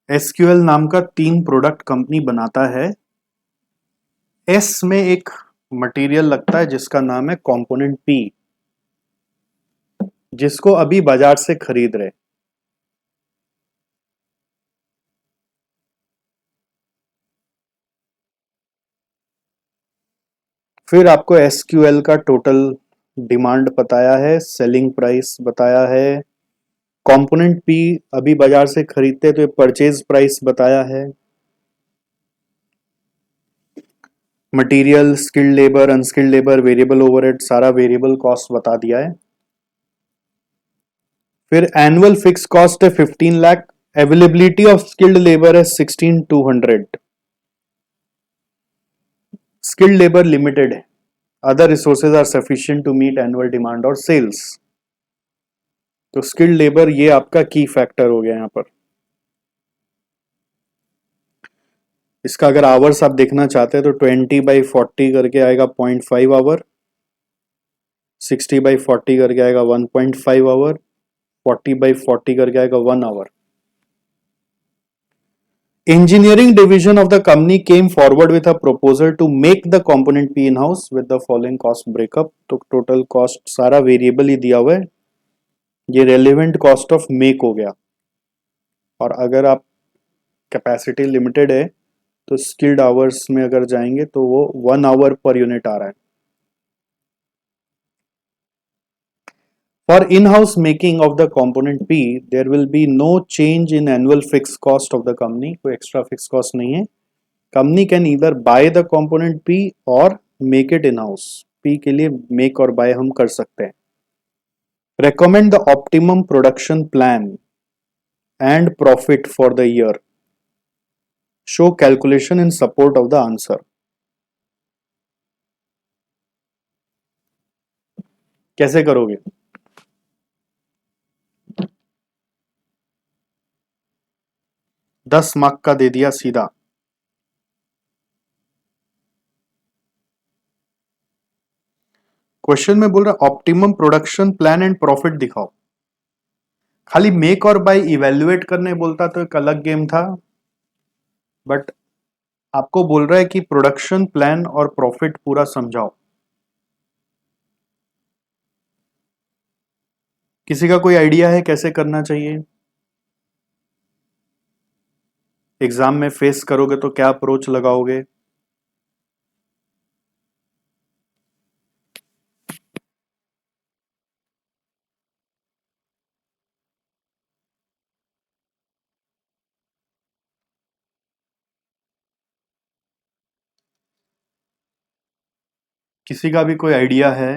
SQL नाम का 3 product company बनाता है। एस में एक मटेरियल लगता है जिसका नाम है कंपोनेंट पी, जिसको अभी बाजार से खरीद रहे। फिर आपको एसक्यूएल का टोटल डिमांड बताया है, सेलिंग प्राइस बताया है, कंपोनेंट पी अभी बाजार से खरीदते तो परचेज प्राइस बताया है, material, skilled labour, unskilled labour, variable overhead, सारा वेरिएबल कॉस्ट बता दिया है। फिर एनुअल फिक्स कॉस्ट है 15 lakh, availability of skilled labour है 16,200, स्किल्ड लेबर लिमिटेड है, other resources are sufficient to meet annual demand और सेल्स। तो स्किल्ड लेबर ये आपका की फैक्टर हो गया यहां पर। इसका अगर आवर्स आप देखना चाहते हैं तो 20/40 करके आएगा 0.5 आवर, 60/40 करके आएगा 1.5 आवर, 40/40 करके आएगा 1 our. Engineering division of the company came forward with a proposal to make the component P in-house with the following cost breakup। तो total cost सारा वेरिएबल ही दिया हुआ है, ये रेलिवेंट कॉस्ट ऑफ मेक हो गया। और अगर आप कैपेसिटी लिमिटेड है तो स्किल्ड आवर्स में अगर जाएंगे तो वो 1 आवर पर यूनिट आ रहा है। For in-house making of the component P, there will be no change in annual fixed cost of the company। कोई एक्स्ट्रा फिक्स कॉस्ट नहीं है। Company can either buy the component P or make it in house. P के लिए make और buy हम कर सकते हैं। Recommend the optimum production plan and profit for the year, show calculation in support of the answer. कैसे करोगे? दस मार्क का दे दिया सीधा। क्वेश्चन में बोल रहा optimum production plan and profit दिखाओ। खाली मेक और बाय इवेल्युएट करने बोलता तो एक अलग गेम था, बट आपको बोल रहा है कि प्रोडक्शन प्लान और प्रॉफिट पूरा समझाओ। किसी का कोई आइडिया है कैसे करना चाहिए? एग्जाम में फेस करोगे तो क्या अप्रोच लगाओगे? किसी का भी कोई आइडिया है?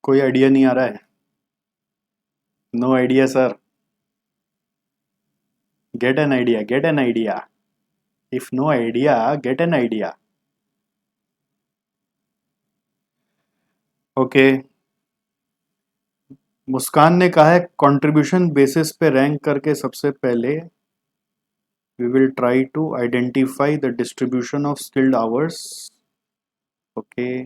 कोई आइडिया नहीं आ रहा है? No idea sir. Get an idea, get an idea. If no idea, get an idea. Okay. Muskan ने कहा है कंट्रीब्यूशन बेसिस पे रैंक करके सबसे पहले we will try to identify the distribution of skilled hours. Okay.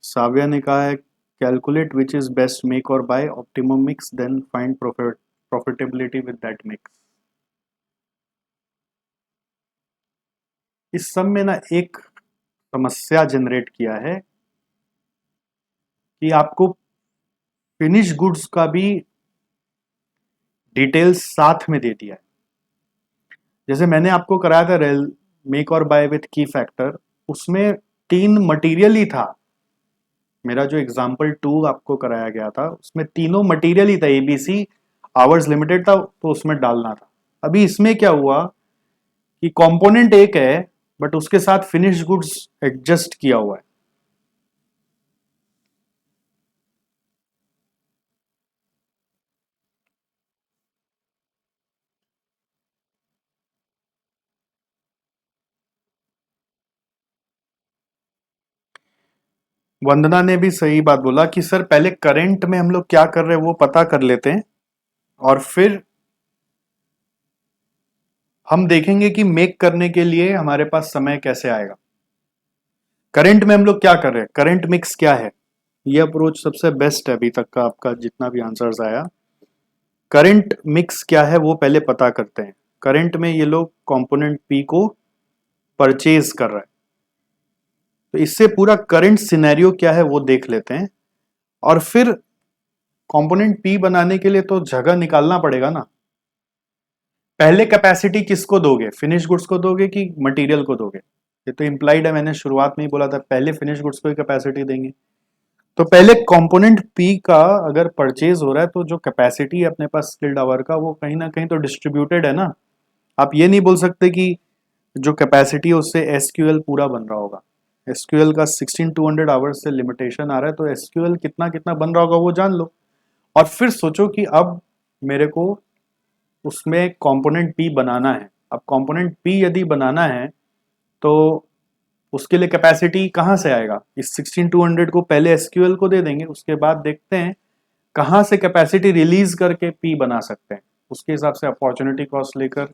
Savia ने कहा है calculate which is best make और buy optimum mix then find profitability with that mix. इस सब में ना एक समस्या जनरेट किया है कि आपको फिनिश गुड्स का भी डिटेल्स साथ में दे दिया है। जैसे मैंने आपको कराया था रेल मेक और बाय विथ की फैक्टर, उसमें 3 मटेरियल ही था। मेरा जो एग्जाम्पल 2 आपको कराया गया था उसमें तीनों मटेरियल ही था, एबीसी, आवर्स लिमिटेड था तो उसमें डालना था। अभी इसमें क्या हुआ कि कंपोनेंट एक है बट उसके साथ फिनिश गुड्स एडजस्ट किया हुआ है। वंदना ने भी सही बात बोला कि सर पहले करंट में हम लोग क्या कर रहे हैं वो पता कर लेते हैं और फिर हम देखेंगे कि मेक करने के लिए हमारे पास समय कैसे आएगा। करंट में हम लोग क्या कर रहे हैं, करंट मिक्स क्या है, ये अप्रोच सबसे बेस्ट है अभी तक का आपका जितना भी आंसर्स आया। करंट मिक्स क्या है वो पहले पता करते हैं। करंट में ये लोग कंपोनेंट पी को परचेज कर रहा है, तो इससे पूरा करंट सिनेरियो क्या है वो देख लेते हैं और फिर कंपोनेंट पी बनाने के लिए तो जगह निकालना पड़ेगा ना। पहले कैपेसिटी किसको दोगे, फिनिश गुड्स को दोगे कि मटेरियल को दोगे? ये तो इम्प्लाइड है, मैंने शुरुआत में ही बोला था पहले फिनिश गुड्स को ही कैपेसिटी देंगे। तो पहले कंपोनेंट पी का अगर परचेज हो रहा है तो जो कैपेसिटी है अपने पास स्किल्ड आवर का वो कहीं ना कहीं तो डिस्ट्रीब्यूटेड है ना। आप ये नहीं बोल सकते कि जो कैपेसिटी है उससे एसक्यूएल पूरा बन रहा होगा। एसक्यूएल का 16200 आवर्स से लिमिटेशन आ रहा है, तो एसक्यूएल कितना कितना बन रहा होगा वो जान लो और फिर सोचो कि अब मेरे को उसमें कंपोनेंट पी बनाना है। अब कंपोनेंट पी यदि बनाना है तो उसके लिए कैपेसिटी कहाँ से आएगा? इस 16200 को पहले एसक्यूएल को दे देंगे, उसके बाद देखते हैं कहाँ से कैपेसिटी रिलीज करके पी बना सकते हैं, उसके हिसाब से अपॉर्चुनिटी कॉस्ट लेकर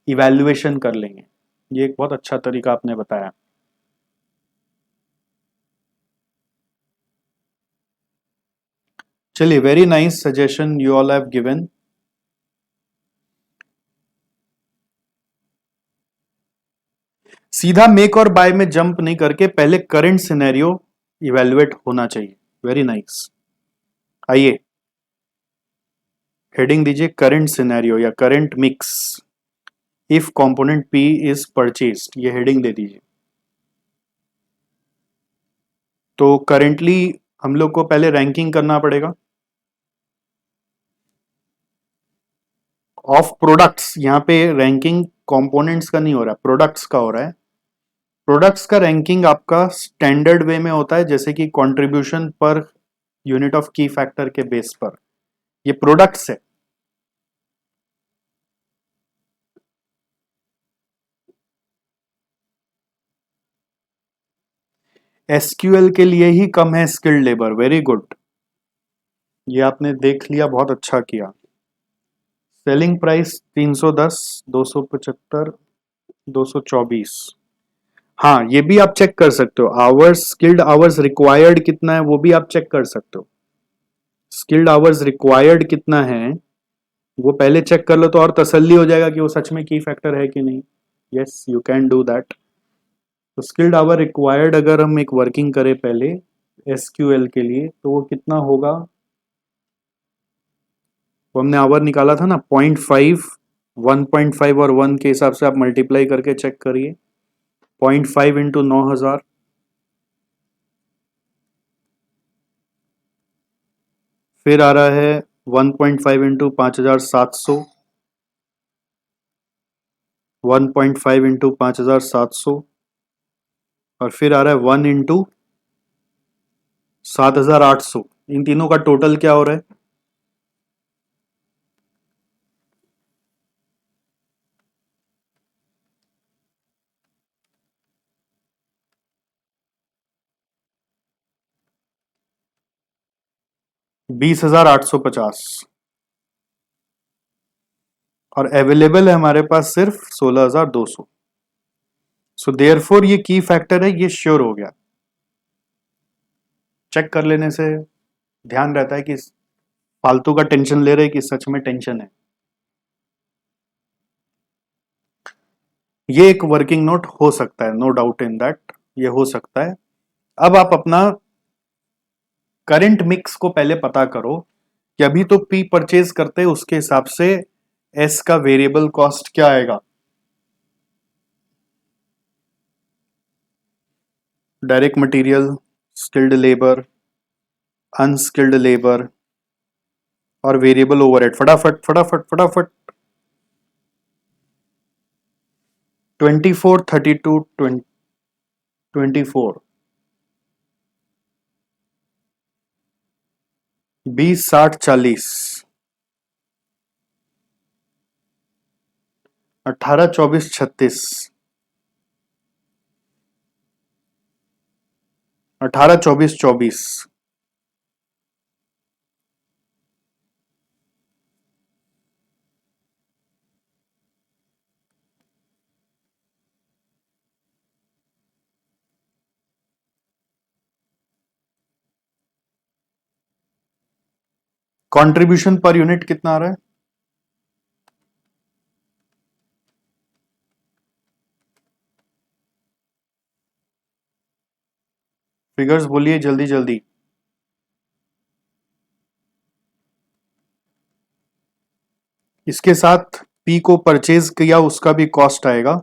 इवैल्यूएशन कर लेंगे। ये एक बहुत अच्छा तरीका आपने बताया। चलिए, very nice suggestion you all have given. सीधा मेक और बाय में जंप नहीं करके पहले करंट सिनेरियो इवेल्युएट होना चाहिए। Very nice. आइए हेडिंग दीजिए करंट सिनेरियो या current mix if component P is purchased, ये हेडिंग दे दीजिए। तो करेंटली हम लोग को पहले रैंकिंग करना पड़ेगा ऑफ प्रोडक्ट्स। यहाँ पे रैंकिंग कंपोनेंट्स का नहीं हो रहा है, प्रोडक्ट्स का हो रहा है। प्रोडक्ट्स का रैंकिंग आपका स्टैंडर्ड वे में होता है, जैसे कि कंट्रीब्यूशन पर यूनिट ऑफ की फैक्टर के बेस पर। ये प्रोडक्ट्स है। एसक्यूएल के लिए ही कम है स्किल्ड लेबर। वेरी गुड, ये आपने देख लिया, बहुत अच्छा किया। Selling price 310, 275, 224। हाँ, ये भी आप चेक कर सकते हो। आवर्स, स्किल्ड आवर्स रिक्वायर्ड कितना है वो भी आप चेक कर सकते हो। स्किल्ड आवर्स रिक्वायर्ड कितना है वो पहले चेक कर लो तो और तसल्ली हो जाएगा कि वो सच में की फैक्टर है कि नहीं। Yes, you can do that. तो स्किल्ड आवर रिक्वायर्ड अगर हम एक वर्किंग करें पहले एसक्यूएल के लिए तो वो कितना होगा, वो हमने आवर निकाला था ना 0.5, 1.5 और 1 के हिसाब से आप मल्टीप्लाई करके चेक करिए। 0.5 इंटू 9000, फिर आ रहा है 1.5 इंटू 5700, 1.5 इंटू 5700 और फिर आ रहा है 1 इंटू 7800। इन तीनों का टोटल क्या हो रहा है? 20,850 और अवेलेबल है हमारे पास सिर्फ 16,200। सो देयरफॉर ये की फैक्टर है, ये श्योर हो गया। चेक कर लेने से ध्यान रहता है कि फालतू का टेंशन ले रहे कि सच में टेंशन है। ये एक वर्किंग नोट हो सकता है, नो डाउट इन दैट, ये हो सकता है। अब आप अपना करंट मिक्स को पहले पता करो कि अभी तो पी परचेज करते हैं, उसके हिसाब से एस का वेरिएबल कॉस्ट क्या आएगा। Direct material, skilled labour, unskilled labour और वेरिएबल ओवरहेड। फटाफट फटाफट फटाफट। 24, 32, 24, 20, 60, 40, 18, 24, 36, 18, 24, 24। कंट्रीब्यूशन पर यूनिट कितना आ रहा है? फिगर्स बोलिए जल्दी जल्दी। इसके साथ पी को परचेज किया उसका भी कॉस्ट आएगा।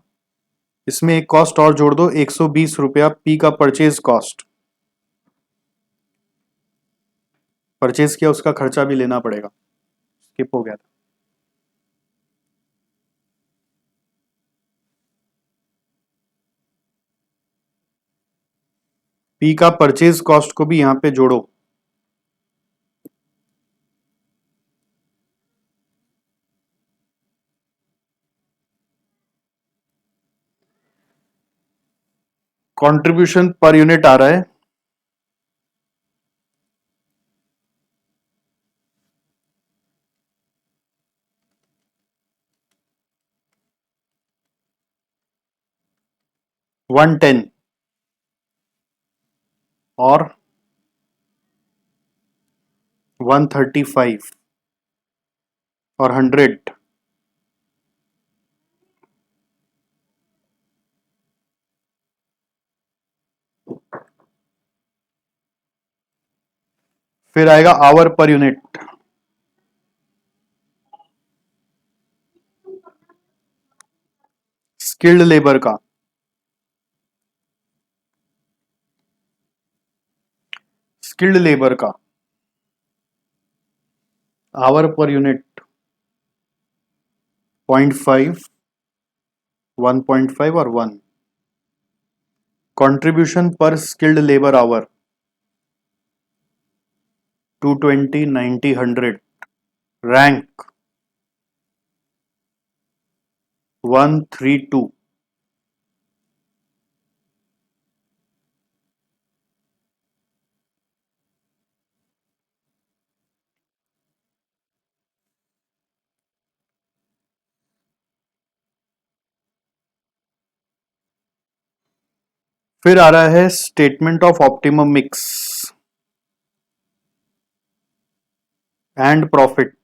इसमें एक कॉस्ट और जोड़ दो, 120 रुपया पी का परचेज कॉस्ट। परचेज किया उसका खर्चा भी लेना पड़ेगा, स्किप हो गया था। पी का परचेज कॉस्ट को भी यहां पे जोड़ो। कंट्रीब्यूशन पर यूनिट आ रहा है 110 और 135 और 100। फिर आएगा hour per unit. Skilled labour का, स्किल्ड लेबर का आवर पर यूनिट 0.5, 1.5 और 1। कंट्रीब्यूशन पर स्किल्ड लेबर आवर 220, 90, 100। रैंक 132। फिर आ रहा है statement of optimum mix and profit.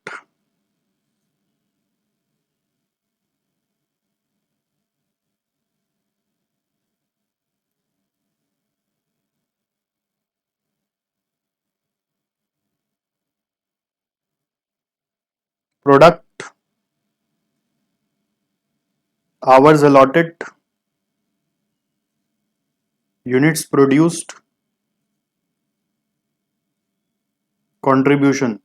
Product, hours allotted, units produced, contribution.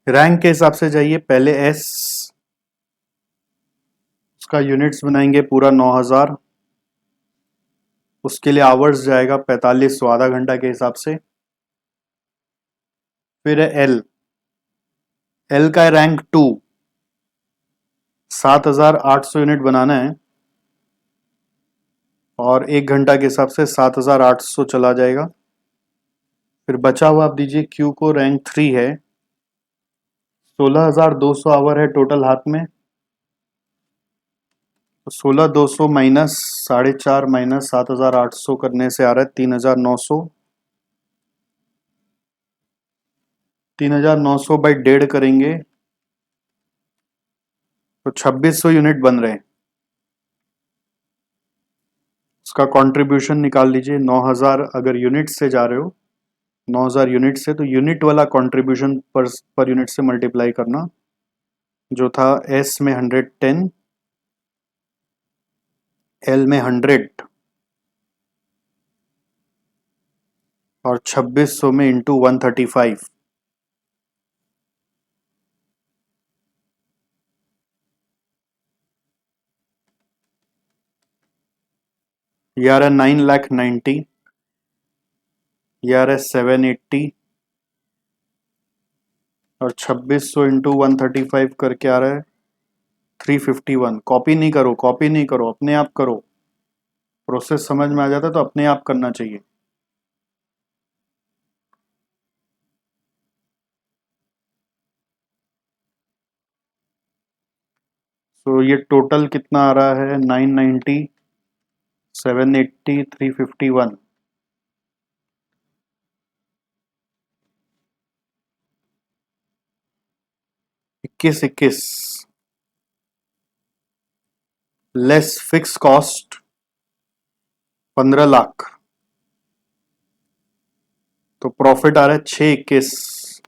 Rank के हिसाब से जाइए, पहले एस, उसका यूनिट्स बनाएंगे पूरा 9000। उसके लिए आवर्स जाएगा 45, तो आधा घंटा के हिसाब से। फिर है एल, एल का है रैंक 2, 7800 यूनिट बनाना है और 1 घंटा के हिसाब से 7800 चला जाएगा। फिर बचा हुआ आप दीजिए क्यू को, रैंक 3 है, 16200 आवर है टोटल हाथ में। तो 16200 माइनस 4.5 माइनस 7800 करने से आ रहा है 3900। 3900 बाई 1.5 करेंगे तो 2600 यूनिट बन रहे हैं। उसका कंट्रीब्यूशन निकाल लीजिए। 9000 अगर यूनिट से जा रहे हो, 9000 यूनिट से, तो यूनिट वाला कंट्रीब्यूशन पर यूनिट से मल्टीप्लाई करना, जो था एस में 110, एल में 100 और 2600 में इंटू 135। यार है 9,90,000, यार है 780 और 2600 इंटू 135 करके आ रहा है 351, कॉपी नहीं करो, कॉपी नहीं करो, अपने आप करो। प्रोसेस समझ में आ जाता है तो अपने आप करना चाहिए। सो ये टोटल कितना आ रहा है? 990, 780, 351। 21 लेस फिक्स कॉस्ट 15 लाख, तो प्रॉफिट आ रहा है 621।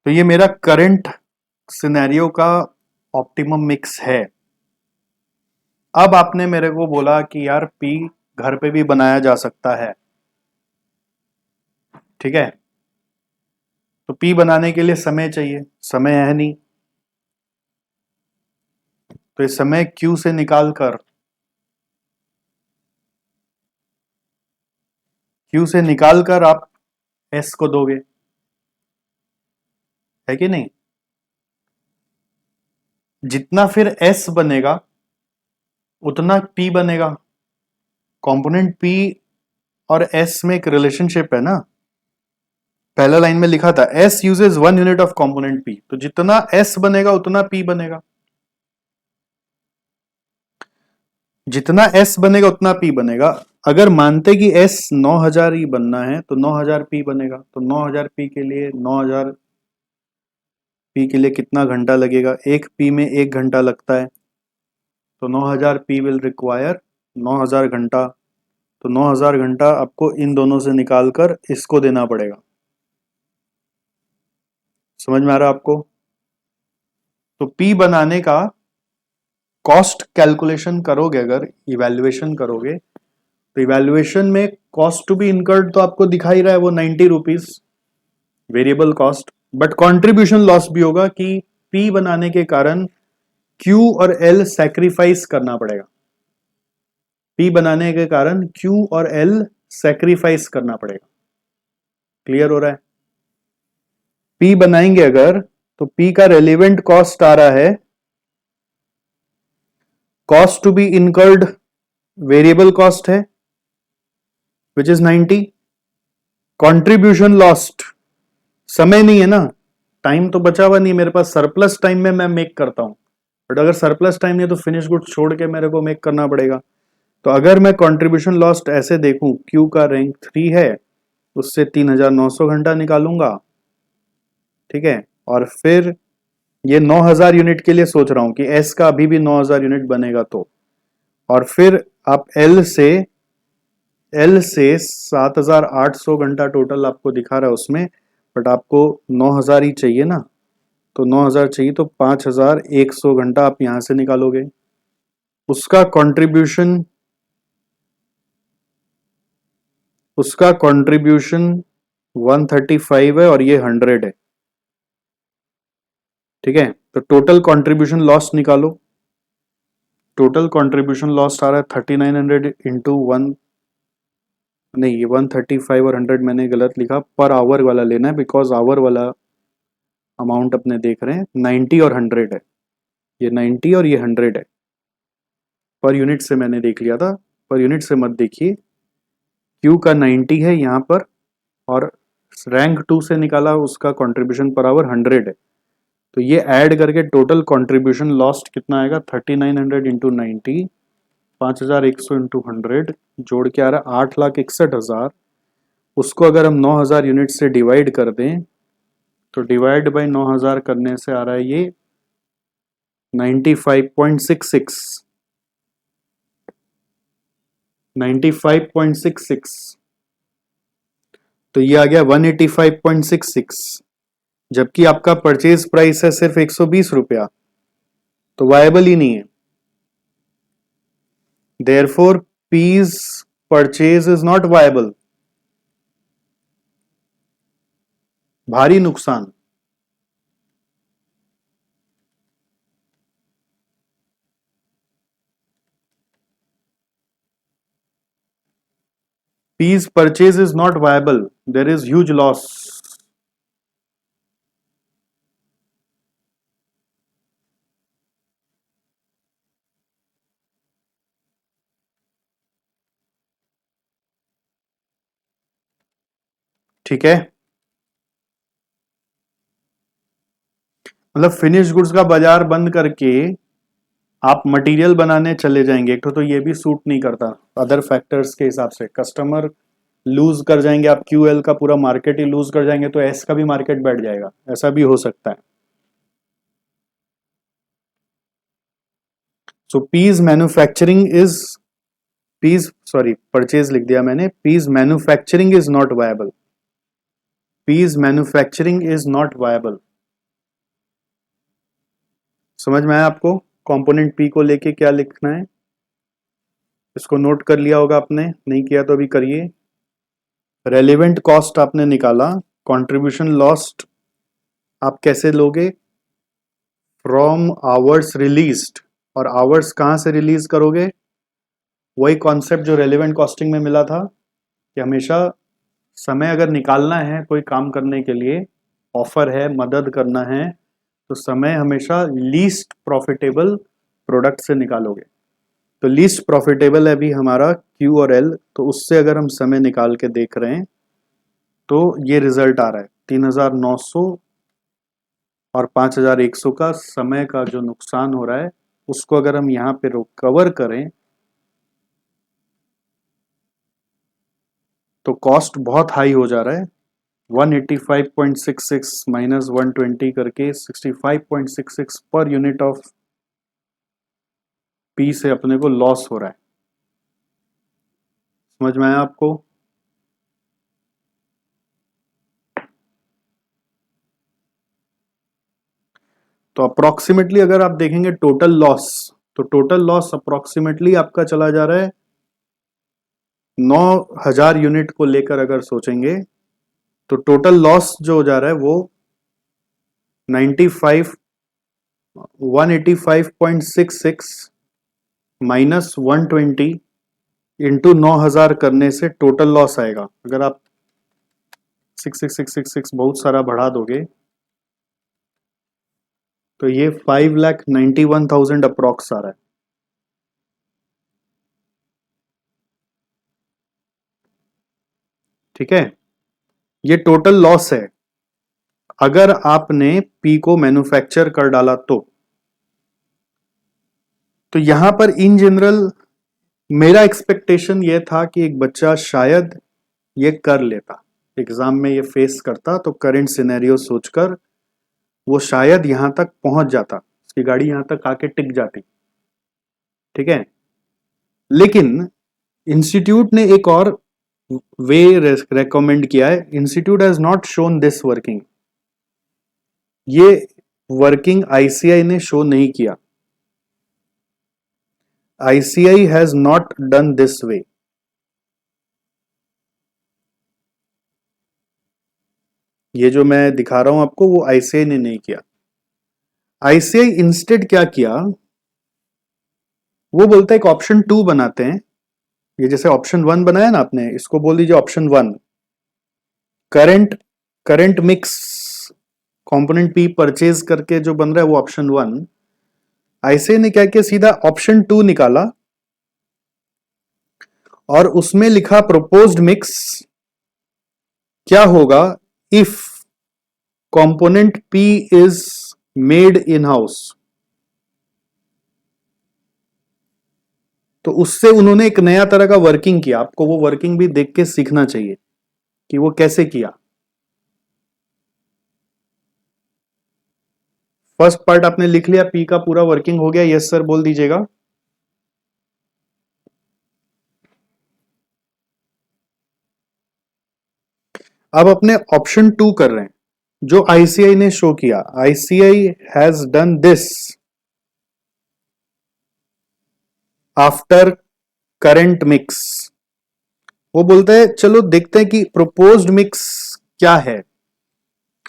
तो ये मेरा करंट सिनेरियो का ऑप्टिमम मिक्स है। अब आपने मेरे को बोला कि यार पी घर पे भी बनाया जा सकता है, ठीक है? तो पी बनाने के लिए समय चाहिए, समय है नहीं, तो इस समय क्यू से निकाल कर, क्यू से निकाल कर आप एस को दोगे, है कि नहीं? जितना फिर एस बनेगा उतना पी बनेगा। कंपोनेंट पी और एस में एक रिलेशनशिप है ना, पहला लाइन में लिखा था S uses 1 unit of component P, तो जितना एस बनेगा उतना पी बनेगा। जितना एस बनेगा उतना पी बनेगा। अगर मानते कि एस 9000 ही बनना है तो 9000 पी बनेगा, तो 9000 पी के लिए 9000 पी के लिए कितना घंटा लगेगा? एक पी में 1 घंटा लगता है, तो 9000 पी विल रिक्वायर 9000 घंटा। तो 9000 घंटा आपको इन दोनों से निकालकर इसको देना पड़ेगा। समझ में आ रहा है आपको? तो पी बनाने का कॉस्ट कैलकुलेशन करोगे, अगर इवैल्यूएशन करोगे तो इवैल्यूएशन में कॉस्ट टू बी इनकर्ड तो आपको दिखा ही रहा है, वो 90 rupees variable cost. But contribution loss भी होगा कि पी बनाने के कारण क्यू और एल सैक्रिफाइस करना पड़ेगा। पी बनाने के कारण क्यू और एल सैक्रिफाइस करना पड़ेगा। क्लियर हो रहा है? पी बनाएंगे अगर, तो पी का रेलिवेंट कॉस्ट आ रहा है, cost to be incurred variable cost है विच इज 90। कंट्रीब्यूशन लॉस्ट समय नहीं है ना, टाइम तो बचा हुआ नहीं मेरे पास, सरप्लस टाइम में मैं मेक करता हूं। बट अगर सरप्लस टाइम नहीं है तो फिनिश गुड छोड़ के मेरे को मेक करना पड़ेगा। तो अगर मैं कंट्रीब्यूशन लॉस्ट ऐसे देखूं, क्यू का रैंक 3 है, उससे 3900 घंटा निकालूंगा, ठीक है? और फिर ये 9000 यूनिट के लिए सोच रहा हूं कि एस का अभी भी 9000 यूनिट बनेगा तो, और फिर आप एल से 7800 घंटा टोटल आपको दिखा रहा है उसमें, बट आपको 9000 ही चाहिए ना, तो 9000 चाहिए तो 5100 घंटा आप यहां से निकालोगे। उसका कंट्रीब्यूशन उसका कंट्रीब्यूशन 135 है और ये 100 है, ठीक है? तो टोटल कंट्रीब्यूशन लॉस निकालो। टोटल कंट्रीब्यूशन लॉस आ रहा है 3900 इंटू वन, नहीं ये 135 और 100 मैंने गलत लिखा, पर आवर वाला लेना है बिकॉज आवर वाला अमाउंट अपने देख रहे हैं। 90 और 100 है, ये 90 और ये 100 है। पर यूनिट से मैंने देख लिया था, पर यूनिट से मत देखिए। क्यू का 90 है यहाँ पर, और रैंक 2 से निकाला उसका कंट्रीब्यूशन पर आवर 100 है। तो ये ऐड करके टोटल कंट्रीब्यूशन लॉस्ट कितना आएगा? 3900 इंटू 90, 5100 इंटू 100, जोड़ के आ रहा है 8,61,000। उसको अगर हम 9000 यूनिट से डिवाइड कर दें तो डिवाइड बाई 9000 करने से आ रहा है ये 95.66, 95.66। तो ये आ गया 185.66, जबकि आपका परचेज प्राइस है सिर्फ 120 रुपया, तो वायबल ही नहीं है। Therefore P's purchase is not viable, भारी नुकसान। P's purchase is not viable. There is huge loss. ठीक है, मतलब फिनिश गुड्स का बाजार बंद करके आप मटेरियल बनाने चले जाएंगे, एक तो ये भी सूट नहीं करता अदर फैक्टर्स के हिसाब से। कस्टमर लूज कर जाएंगे, आप क्यूएल का पूरा मार्केट ही लूज कर जाएंगे, तो एस का भी मार्केट बैठ जाएगा, ऐसा भी हो सकता है। So P's manufacturing is, P's sorry purchase लिख दिया मैंने, P's manufacturing is not viable, P's manufacturing is not viable. समझ में आया आपको कंपोनेंट पी को लेके क्या लिखना है? इसको नोट कर लिया होगा आपने, नहीं किया तो अभी करिए। रेलिवेंट कॉस्ट आपने निकाला, कंट्रीब्यूशन लॉस्ट आप कैसे लोगे? फ्रॉम आवर्स रिलीज्ड, और आवर्स कहां से रिलीज करोगे? वही कॉन्सेप्ट जो रेलिवेंट कॉस्टिंग में मिला था कि हमेशा समय अगर निकालना है कोई काम करने के लिए, ऑफर है, मदद करना है, तो समय हमेशा लीस्ट प्रॉफिटेबल प्रोडक्ट से निकालोगे। तो लीस्ट प्रॉफिटेबल है अभी हमारा क्यू और एल, तो उससे अगर हम समय निकाल के देख रहे हैं तो ये रिजल्ट आ रहा है 3900 और 5100 का समय का जो नुकसान हो रहा है, उसको अगर हम यहाँ पे कवर करें तो कॉस्ट बहुत हाई हो जा रहा है। 185.66 माइनस 120 करके 65.66 पर यूनिट ऑफ पी से अपने को लॉस हो रहा है। समझ में आया आपको? तो अप्रोक्सीमेटली अगर आप देखेंगे टोटल लॉस, तो टोटल लॉस अप्रोक्सीमेटली आपका चला जा रहा है 9000 यूनिट को लेकर अगर सोचेंगे तो टोटल लॉस जो हो जा रहा है वो 185.66 माइनस 120 इंटू 9000 करने से टोटल लॉस आएगा। अगर आप 66666 बहुत सारा बढ़ा दोगे तो ये 5,91,000 अप्रोक्स आ रहा है। ठीक है, ये टोटल लॉस है अगर आपने पी को मैन्युफैक्चर कर डाला तो यहां पर इन जनरल मेरा एक्सपेक्टेशन ये था कि एक बच्चा शायद ये कर लेता, एग्जाम में ये फेस करता, तो करंट सिनेरियो सोचकर वो शायद यहां तक पहुंच जाता, उसकी गाड़ी यहां तक आके टिक जाती। ठीक है, लेकिन इंस्टीट्यूट ने एक और वे रेकमेंड किया है। Institute has not shown this working, ये वर्किंग आईसीआई ने शो नहीं किया। ICI has not done this way. ये जो मैं दिखा रहा हूं आपको वो आईसीआई ने नहीं किया। आईसीआई इंस्टेड क्या किया, वो बोलता है एक ऑप्शन 2 बनाते हैं। ये जैसे ऑप्शन 1 बनाया ना आपने, इसको बोल दीजिए option 1, current mix component P purchase करके जो बन रहा है वो ऑप्शन 1। आईसीआई ने क्या किया, सीधा ऑप्शन 2 निकाला और उसमें लिखा प्रोपोज्ड मिक्स क्या होगा if component P is made in house. तो उससे उन्होंने एक नया तरह का वर्किंग किया, आपको वो वर्किंग भी देख के सीखना चाहिए कि वो कैसे किया। फर्स्ट पार्ट आपने लिख लिया, पी का पूरा वर्किंग हो गया, यस सर बोल दीजिएगा। अब अपने ऑप्शन 2 कर रहे हैं जो आईसीआई ने शो किया। ICI has done this after current mix. वो बोलता है चलो देखते हैं कि प्रोपोज्ड मिक्स क्या है।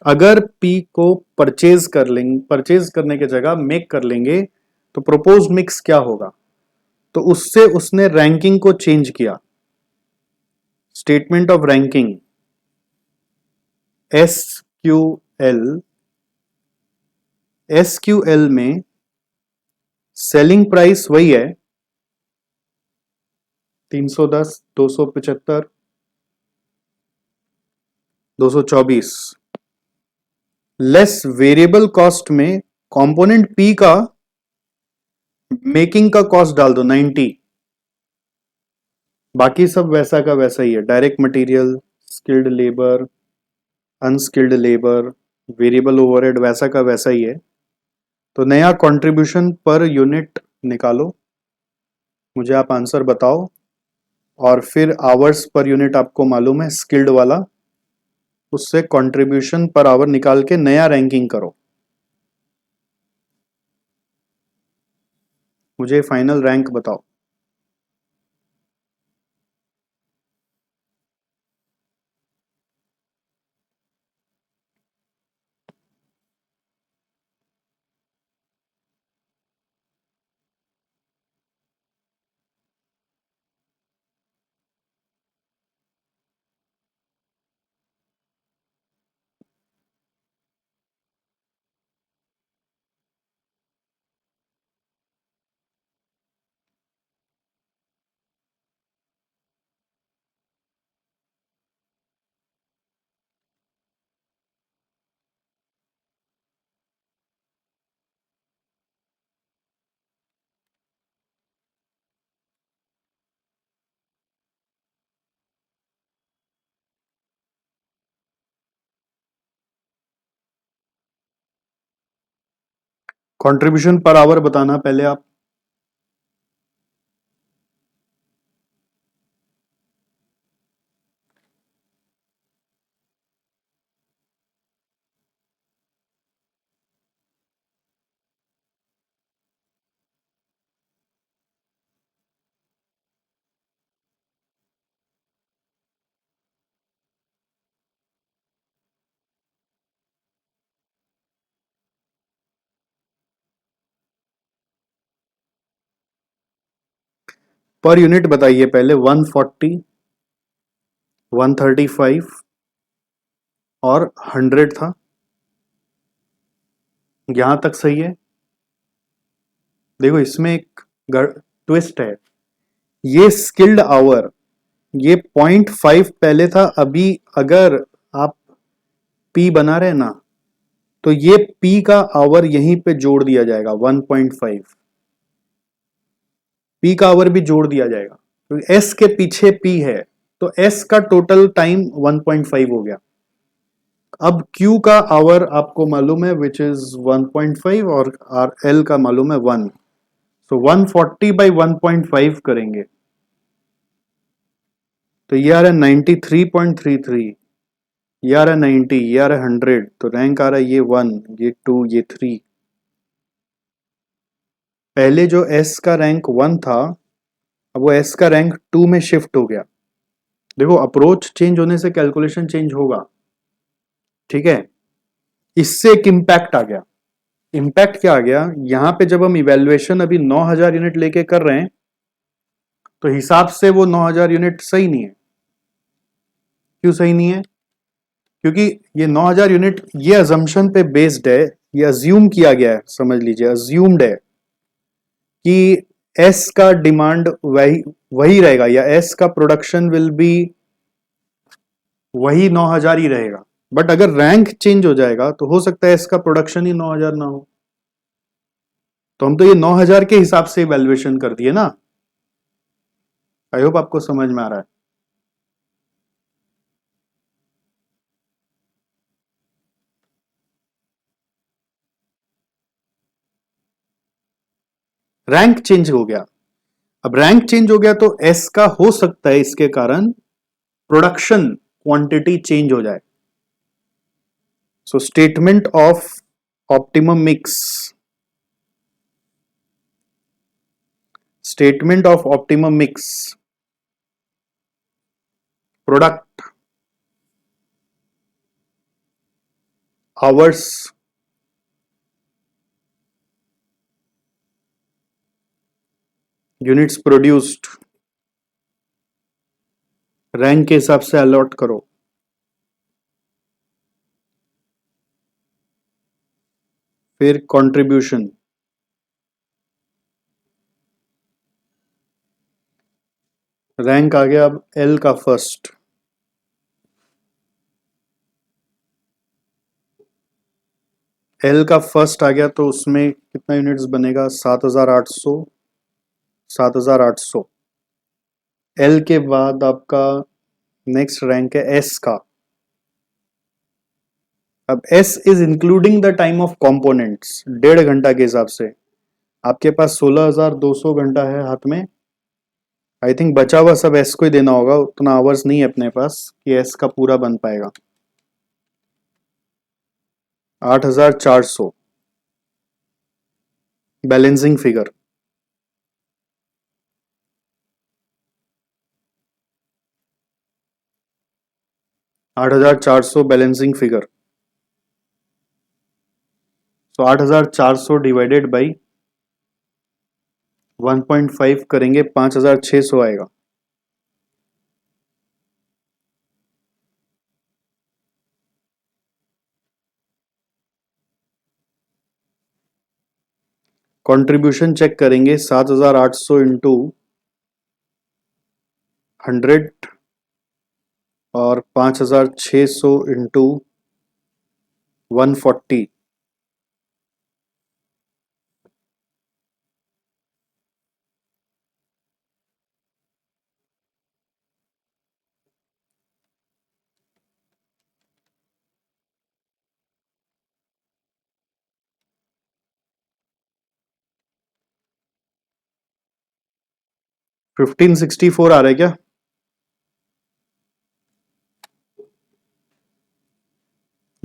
अगर पी को परचेज कर लेंगे, परचेज करने की जगह मेक कर लेंगे, तो प्रोपोज्ड मिक्स क्या होगा। तो उससे उसने रैंकिंग को चेंज किया। Statement of ranking SQL, SQL में सेलिंग प्राइस वही है 310, 275, 224, लेस वेरिएबल कॉस्ट में कंपोनेंट P का मेकिंग का कॉस्ट डाल दो 90, बाकी सब वैसा का वैसा ही है, direct material, skilled labour, unskilled labour, variable overhead वैसा का वैसा ही है। तो नया कंट्रीब्यूशन पर यूनिट निकालो, मुझे आप आंसर बताओ, और फिर आवर्स पर यूनिट आपको मालूम है स्किल्ड वाला, उससे कंट्रीब्यूशन पर आवर निकाल के नया रैंकिंग करो। मुझे फाइनल रैंक बताओ। कंट्रीब्यूशन पर आवर बताना पहले आप। पर यूनिट बताइए पहले, 140, 135 और 100 था, यहां तक सही है। देखो इसमें एक ट्विस्ट है, ये स्किल्ड आवर, ये 0.5 पहले था, अभी अगर आप P बना रहे हैं ना, तो ये P का आवर यहीं पे जोड़ दिया जाएगा 1.5, P का आवर भी जोड़ दिया जाएगा, तो S के पीछे P है, तो S का टोटल टाइम 1.5 हो गया। अब Q का आवर आपको मालूम है विच इज 1.5, और L का मालूम है 1, सो 140 बाई 1.5 करेंगे तो ये आ रहा है 93.33, ये आ रहा है 90, ये आ रहा है 100, तो रैंक आ रहा है ये 1, ये 2, ये 3। पहले जो S का रैंक 1 था, अब वो S का रैंक 2 में शिफ्ट हो गया। देखो अप्रोच चेंज होने से कैलकुलेशन चेंज होगा, ठीक है। इससे एक इंपैक्ट आ गया। इंपैक्ट क्या आ गया, यहां पे जब हम इवेल्युएशन अभी 9000 यूनिट लेके कर रहे हैं, तो हिसाब से वो 9000 यूनिट सही नहीं है। क्यों सही नहीं है? क्योंकि ये 9000 यूनिट ये अजम्पशन पे बेस्ड है, ये अज्यूम किया गया है, समझ लीजिए अज्यूम्ड है कि एस का डिमांड वही वही रहेगा, या एस का प्रोडक्शन विल बी वही 9000 ही रहेगा। बट अगर रैंक चेंज हो जाएगा तो हो सकता है एस का प्रोडक्शन ही 9000 ना हो। तो हम तो ये 9000 के हिसाब से वैल्यूएशन कर दिए ना। आई होप आपको समझ में आ रहा है। रैंक चेंज हो गया, अब रैंक चेंज हो गया तो एस का हो सकता है इसके कारण प्रोडक्शन क्वांटिटी चेंज हो जाए। So statement of optimum mix, statement of optimum mix product hours units produced rank के हिसाब से अलॉट करो। फिर कंट्रीब्यूशन, रैंक आ गया अब एल का फर्स्ट, एल का फर्स्ट आ गया तो उसमें कितना यूनिट्स बनेगा, 7,800, 7,800। एल के बाद आपका नेक्स्ट रैंक है एस का। अब S is including the time of components, 1.5 घंटा के हिसाब से आपके पास 16,200 घंटा है हाथ में। आई थिंक बचा हुआ सब एस को ही देना होगा, उतना आवर्स नहीं है अपने पास कि एस का पूरा बन पाएगा। 8,400 बैलेंसिंग फिगर, 8,400 बैलेंसिंग फिगर। तो 8,400 डिवाइडेड बाई 1.5 करेंगे, 5,600 आएगा। कंट्रीब्यूशन चेक करेंगे, 7,800 इंटू 100 और 5,600 इंटू 140। $1,564 आ रहा है क्या?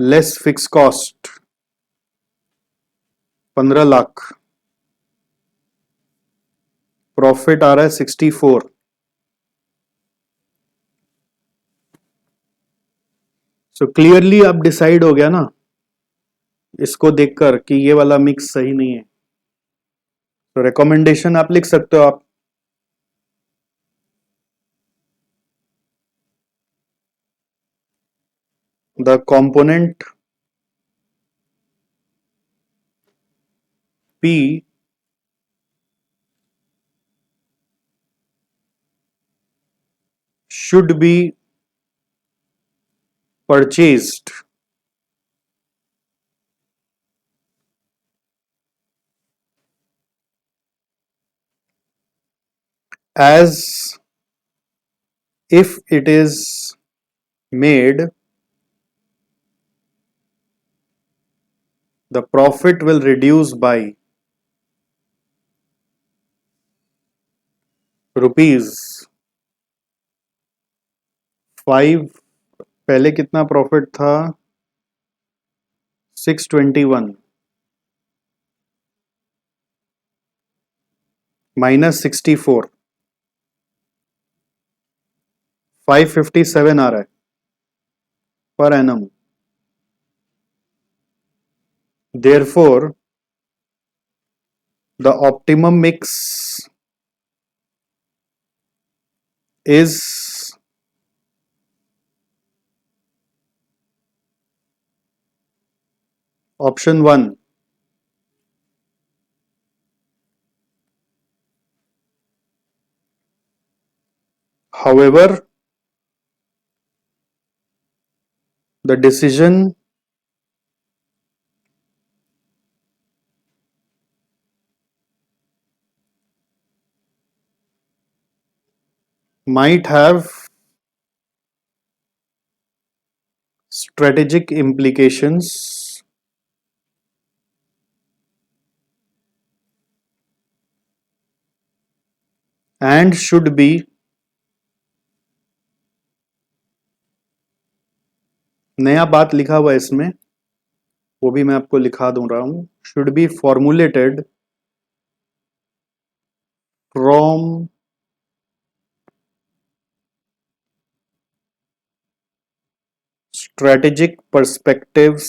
Less fix cost 15 lakh, profit आ रहा है 64। सो क्लियरली अब डिसाइड हो गया ना इसको देखकर कि ये वाला मिक्स सही नहीं है। तो रिकमेंडेशन आप लिख सकते हो, आप the component P should be purchased as if it is made, the profit will reduce by rupees 5। पहले कितना प्रॉफिट था, 621 माइनस 64, 557 आ रहा है per annum. Therefore, the optimum mix is option 1, however the decision might have strategic implications and should be, नया बात लिखा हुआ है इसमें वो भी मैं आपको लिखा दूं रहा हूं, should be formulated from strategic perspectives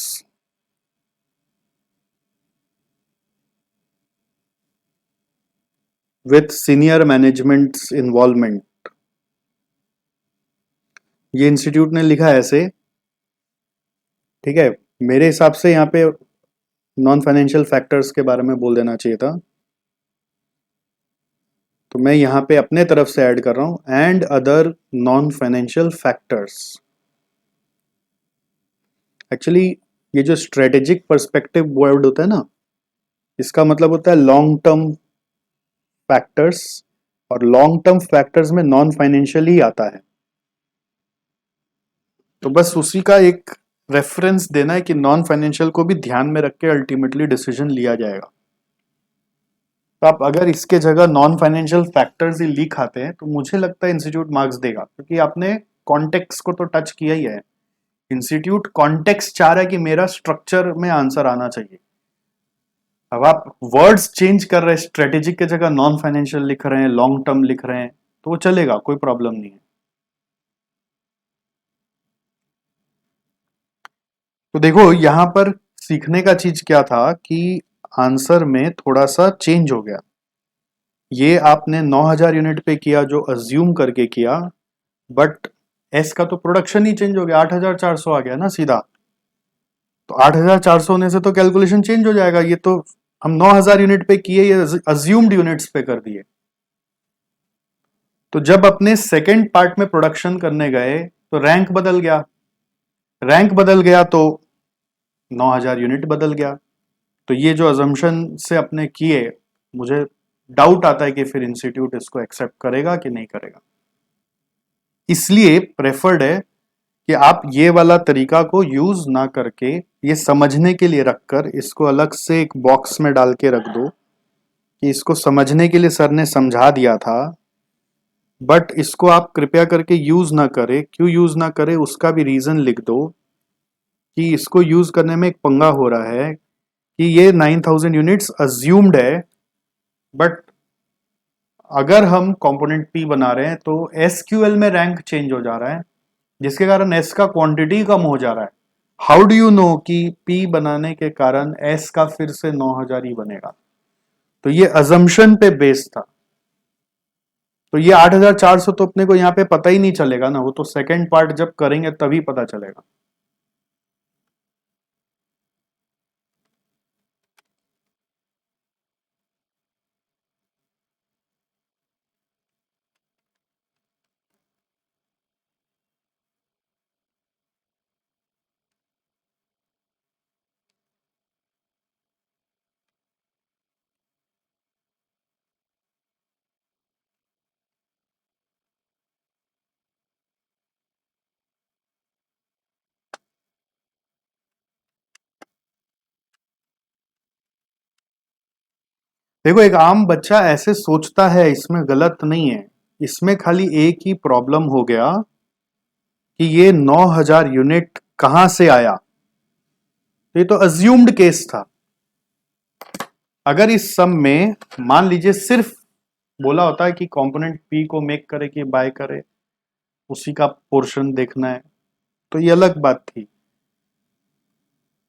with senior management's involvement। ये इंस्टीट्यूट ने लिखा है ऐसे, ठीक है। मेरे हिसाब से यहाँ पे नॉन फाइनेंशियल फैक्टर्स के बारे में बोल देना चाहिए था, तो मैं यहाँ पे अपने तरफ से ऐड कर रहा हूँ and other non financial factors. Actually ये जो स्ट्रेटेजिक पर्सपेक्टिव वर्ड होता है ना, इसका मतलब होता है लॉन्ग टर्म फैक्टर्स, और लॉन्ग टर्म फैक्टर्स में नॉन फाइनेंशियल ही आता है। तो बस उसी का एक रेफरेंस देना है कि नॉन फाइनेंशियल को भी ध्यान में रख के अल्टीमेटली डिसीजन लिया जाएगा। तो आप अगर इसके जगह नॉन फाइनेंशियल फैक्टर्स ही लिख आते हैं तो मुझे लगता है इंस्टीट्यूट मार्क्स देगा, क्योंकि आपने कॉन्टेक्स्ट को तो टच किया ही है। इंस्टीट्यूट कॉन्टेक्स्ट चाह रहा है कि मेरा स्ट्रक्चर में आंसर आना चाहिए। अब आप वर्ड्स चेंज कर रहे हैं, स्ट्रेटेजिक की जगह नॉन फाइनेंशियल लिख रहे हैं, लॉन्ग टर्म लिख रहे हैं, तो वो चलेगा, कोई प्रॉब्लम नहीं है। तो देखो यहां पर सीखने का चीज क्या था कि आंसर में थोड़ा सा चेंज हो गया। ये आपने 9000 यूनिट पे किया जो अज्यूम करके किया, बट एस का तो प्रोडक्शन ही चेंज हो गया, 8400 आ गया ना सीधा। तो 8400 होने से तो कैलकुलेशन चेंज हो जाएगा। ये तो हम 9000 यूनिट पे किए, ये अज्यूम्ड यूनिट्स पे कर दिए। तो जब अपने सेकेंड पार्ट में प्रोडक्शन करने गए तो रैंक बदल गया, रैंक बदल गया तो 9000 यूनिट बदल गया। तो ये जो अजम्पशन से अपने किए, मुझे डाउट आता है कि फिर इंस्टीट्यूट इसको एक्सेप्ट करेगा कि नहीं करेगा। इसलिए प्रेफर्ड है कि आप ये वाला तरीका को यूज ना करके ये समझने के लिए रखकर इसको अलग से एक बॉक्स में डाल के रख दो कि इसको समझने के लिए सर ने समझा दिया था, बट इसको आप कृपया करके यूज ना करें। क्यों यूज ना करें उसका भी रीजन लिख दो कि इसको यूज करने में एक पंगा हो रहा है कि ये 9000 यूनिट्स अज्यूम्ड है, बट अगर हम कंपोनेंट पी बना रहे हैं तो एसक्यूएल में रैंक चेंज हो जा रहा है, जिसके कारण एस का क्वांटिटी कम हो जा रहा है। हाउ डू यू नो कि पी बनाने के कारण एस का फिर से 9000 ही बनेगा? तो ये अजम्पशन पे बेस था। तो ये 8400 तो अपने को यहाँ पे पता ही नहीं चलेगा ना, वो तो सेकंड पार्ट जब करेंगे तभी पता चलेगा। देखो एक आम बच्चा ऐसे सोचता है, इसमें गलत नहीं है। इसमें खाली एक ही प्रॉब्लम हो गया कि ये 9000 यूनिट कहां से आया। ये तो अज्यूम्ड केस था। अगर इस सम में मान लीजिए सिर्फ बोला होता है कि कंपोनेंट पी को मेक करे कि बाय करे, उसी का पोर्शन देखना है, तो ये अलग बात थी।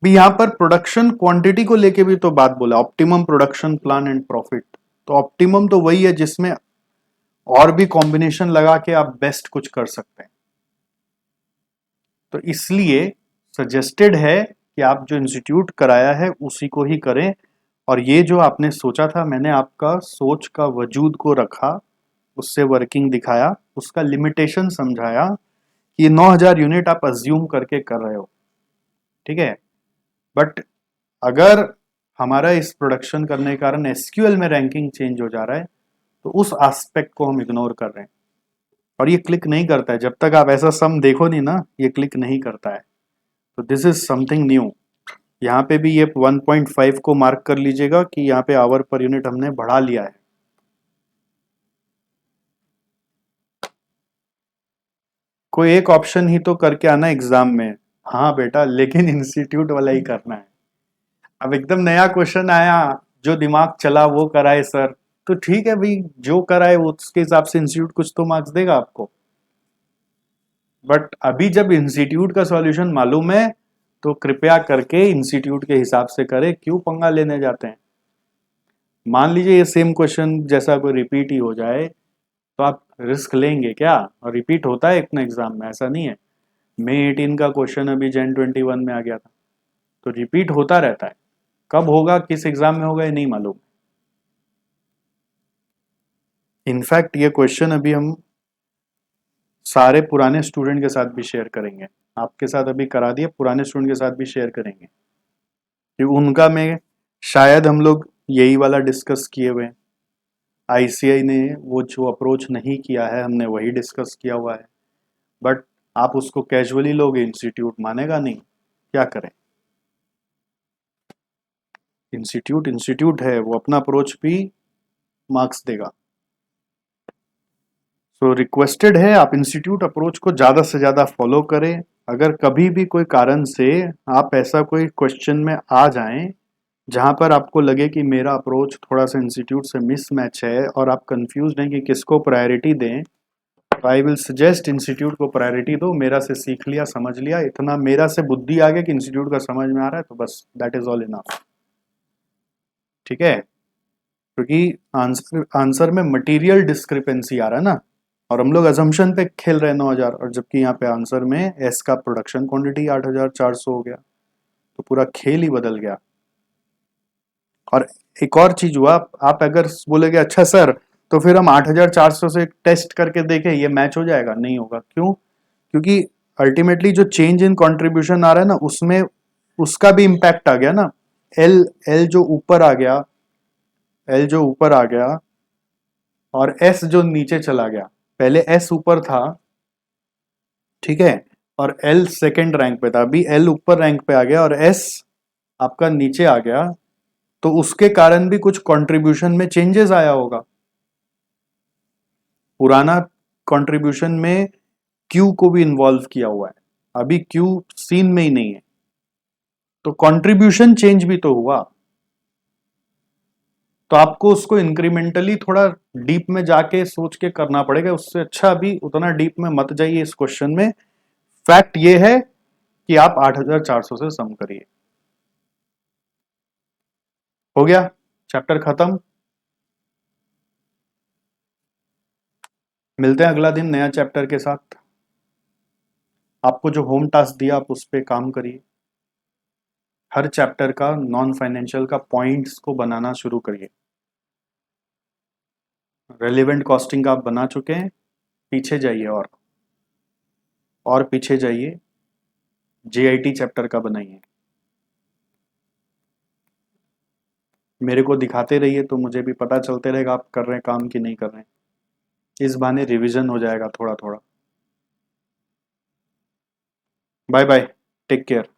भी यहां पर प्रोडक्शन क्वांटिटी को लेके भी तो बात बोला, optimum production plan and profit. तो ऑप्टिमम तो वही है जिसमें और भी कॉम्बिनेशन लगा के आप बेस्ट कुछ कर सकते हैं। तो इसलिए सजेस्टेड है कि आप जो इंस्टीट्यूट कराया है उसी को ही करें। और ये जो आपने सोचा था, मैंने आपका सोच का वजूद को रखा, उससे वर्किंग दिखाया, उसका लिमिटेशन समझाया कि ये 9000 यूनिट आप अज्यूम करके कर रहे हो, ठीक है। बट अगर हमारा इस प्रोडक्शन करने के कारण एसक्यूएल में रैंकिंग चेंज हो जा रहा है तो उस एस्पेक्ट को हम इग्नोर कर रहे हैं, और ये क्लिक नहीं करता है। जब तक आप ऐसा सम देखो नहीं ना, ये क्लिक नहीं करता है। तो दिस इज समथिंग न्यू। यहाँ पे भी ये 1.5 को मार्क कर लीजिएगा कि यहाँ पे आवर पर यूनिट हमने बढ़ा लिया है। कोई एक ऑप्शन ही तो करके आना एग्जाम में। हाँ बेटा, लेकिन इंस्टीट्यूट वाला ही करना है। अब एकदम नया क्वेश्चन आया, जो दिमाग चला वो कराए सर, तो ठीक है भाई, जो कराए उसके हिसाब से इंस्टीट्यूट कुछ तो मार्क्स देगा आपको। बट अभी जब इंस्टीट्यूट का सॉल्यूशन मालूम है तो कृपया करके इंस्टीट्यूट के हिसाब से करें, क्यों पंगा लेने जाते हैं। मान लीजिए ये सेम क्वेश्चन जैसा कोई रिपीट ही हो जाए, तो आप रिस्क लेंगे क्या? और रिपीट होता है इतना एग्जाम में, ऐसा नहीं है। मई 18 का क्वेश्चन अभी जैन 21 में आ गया था, तो रिपीट होता रहता है। कब होगा, किस एग्जाम में होगा, ये नहीं मालूम। इनफैक्ट ये क्वेश्चन अभी हम सारे पुराने स्टूडेंट के साथ भी शेयर करेंगे। आपके साथ अभी करा दिए, पुराने स्टूडेंट के साथ भी शेयर करेंगे कि उनका में शायद हम लोग यही वाला डिस्कस किए हुए हैं। आईसीआई ने वो जो अप्रोच नहीं किया है, हमने वही डिस्कस किया हुआ है। बट आप उसको कैजुअली लोगे, इंस्टीट्यूट मानेगा नहीं, क्या करें। इंस्टीट्यूट इंस्टीट्यूट है, वो अपना अप्रोच भी मार्क्स देगा। सो रिक्वेस्टेड है आप इंस्टीट्यूट अप्रोच को ज़्यादा से ज़्यादा फॉलो करें। अगर कभी भी कोई कारण से आप ऐसा कोई क्वेश्चन में आ जाएं जहां पर आपको लगे कि मेरा अप्रोच थोड़ा सा इंस्टीट्यूट से मिसमैच है और आप कंफ्यूज हैं कि किसको प्रायोरिटी दें, तो आई विल सजेस्ट इंस्टीट्यूट को प्रायोरिटी दो। मेरा से सीख लिया, समझ लिया, इतना मेरा से बुद्धि आ गया कि इंस्टीट्यूट का समझ में आ रहा है, तो बस दैट इज ऑल इनफ। ठीक है, क्योंकि आंसर आंसर में मटेरियल डिस्क्रिपेंसी आ रहा है ना, और हम लोग अजम्पशन पे खेल रहे हैं 9,000, और जबकि यहाँ पे आंसर में एस का प्रोडक्शन क्वांटिटी 8,400 हो गया, तो पूरा खेल ही बदल गया। और एक और चीज हुआ, आप अगर बोलेगे अच्छा सर तो फिर हम 8,400 से टेस्ट करके देखें ये मैच हो जाएगा, नहीं होगा। क्यों? क्योंकि अल्टीमेटली जो चेंज इन कंट्रीब्यूशन आ रहा है ना, उसमें उसका भी इम्पैक्ट आ गया ना। एल एल जो ऊपर आ गया, एल जो ऊपर आ गया और एस जो नीचे चला गया। पहले एस ऊपर था, ठीक है, और एल सेकंड रैंक पे था, अभी एल ऊपर रैंक पे आ गया और एस आपका नीचे आ गया, तो उसके कारण भी कुछ कंट्रीब्यूशन में चेंजेस आया होगा। पुराना कंट्रीब्यूशन में क्यू को भी इन्वॉल्व किया हुआ है, अभी क्यू सीन में ही नहीं है, तो कंट्रीब्यूशन चेंज भी तो हुआ। तो आपको उसको इंक्रीमेंटली थोड़ा डीप में जाके सोच के करना पड़ेगा। उससे अच्छा अभी उतना डीप में मत जाइए इस क्वेश्चन में। फैक्ट ये है कि आप 8,400 से सम करिए। हो गया, चैप्टर खत्म। मिलते हैं अगला दिन नया चैप्टर के साथ। आपको जो होम टास्क दिया आप उस पर काम करिए। हर चैप्टर का नॉन फाइनेंशियल का पॉइंट्स को बनाना शुरू करिए। रेलिवेंट कॉस्टिंग का आप बना चुके हैं, पीछे जाइए और पीछे जाइए, जेआईटी चैप्टर का बनाइए। मेरे को दिखाते रहिए तो मुझे भी पता चलते रहेगा आप कर रहे हैं काम कि नहीं कर रहे हैं। इस बहाने रिवीजन हो जाएगा थोड़ा थोड़ा। Bye bye, take care.